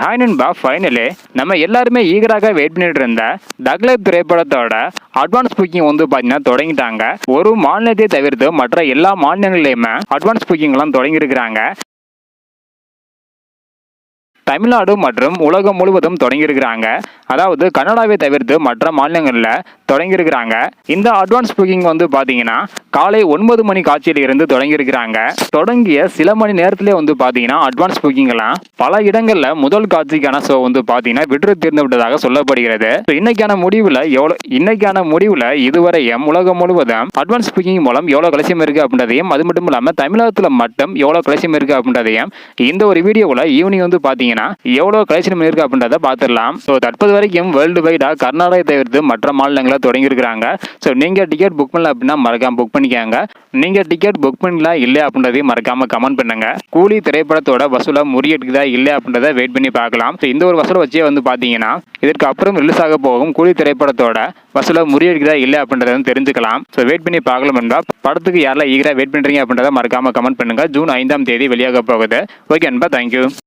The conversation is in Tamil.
ஹாய் நண்பா, ஃபைனலி நம்ம எல்லாருமே ஈகராக வெயிட் பண்ணிட்டு இருந்த தக் லைஃப் திரைப்படத்தோட அட்வான்ஸ் புக்கிங் வந்து பார்த்தீங்கன்னா தொடங்கிட்டாங்க. ஒரு மாநிலத்தை தவிர்த்து மற்ற எல்லா மாநிலங்களிலுமே அட்வான்ஸ் புக்கிங்லாம் தொடங்கியிருக்கிறாங்க. தமிழ்நாடு மற்றும் உலகம் முழுவதும் தொடங்கியிருக்கிறாங்க. அதாவது கனடாவை தவிர்த்து மற்ற மாநிலங்களில் தொடங்கியிருக்கிறாங்க. இந்த அட்வான்ஸ் புக்கிங் வந்து பார்த்தீங்கன்னா காலை 9 மணி காட்சியில் இருந்து தொடங்கியிருக்கிறாங்க. தொடங்கிய சில மணி நேரத்திலே வந்து பார்த்தீங்கன்னா அட்வான்ஸ் புக்கிங்லாம் பல இடங்களில் முதல் காட்சிக்கான ஷோ வந்து பார்த்தீங்கன்னா விற்று தீர்ந்து விட்டதாக சொல்லப்படுகிறது. இன்னைக்கான முடிவில் இதுவரையும் உலகம் முழுவதும் அட்வான்ஸ் புக்கிங் மூலம் எவ்வளோ கலெக்ஷன் இருக்கு அப்படின்றதையும், அது மட்டும் இல்லாமல் தமிழகத்தில் மட்டும் எவ்வளோ கலெக்ஷன் இருக்கு அப்படின்றதையும் இந்த ஒரு வீடியோவில் ஈவினிங் வந்து பார்த்தீங்கன்னா எவ்வளோ கலெக்ஷன் இருக்கு அப்படின்றத பார்த்துடலாம். ஸோ தற்போது வரைக்கும் வேர்ல்டு வைடா கர்நாடகை தவிர்த்து மற்ற மாநிலங்களை தொடங்கி இருக்கிறாங்க. ஸோ நீங்கள் டிக்கெட் புக் பண்ணல அப்படின்னா மறக்காம புக் பண்ணிக்காங்க. நீங்கள் டிக்கெட் புக் பண்ணலாம் இல்லை அப்படின்றதையும் மறக்காம கமெண்ட் பண்ணுங்க. கூலி திரைப்படத்தோட வசூலை முறியடிக்குதா இல்லை அப்படின்றத வெயிட் பண்ணி பார்க்கலாம். ஸோ இந்த ஒரு வசூலை வச்சே வந்து பார்த்தீங்கன்னா இதற்கு அப்புறம் ரிலீஸ் ஆக போகும் கூலி திரைப்படத்தோட வசூலை முறியடிக்குதா இல்லை அப்படின்றத தெரிஞ்சுக்கலாம். ஸோ வெயிட் பண்ணி பார்க்கலாம் நண்பா. படத்துக்கு யாரெல்லாம் ஈகராக வெயிட் பண்ணுறீங்க அப்படின்றத மறக்காம கமெண்ட் பண்ணுங்க. ஜூன் 5ஆம் தேதி வெளியாக போகுது. ஓகே நண்பா, தேங்க்யூ.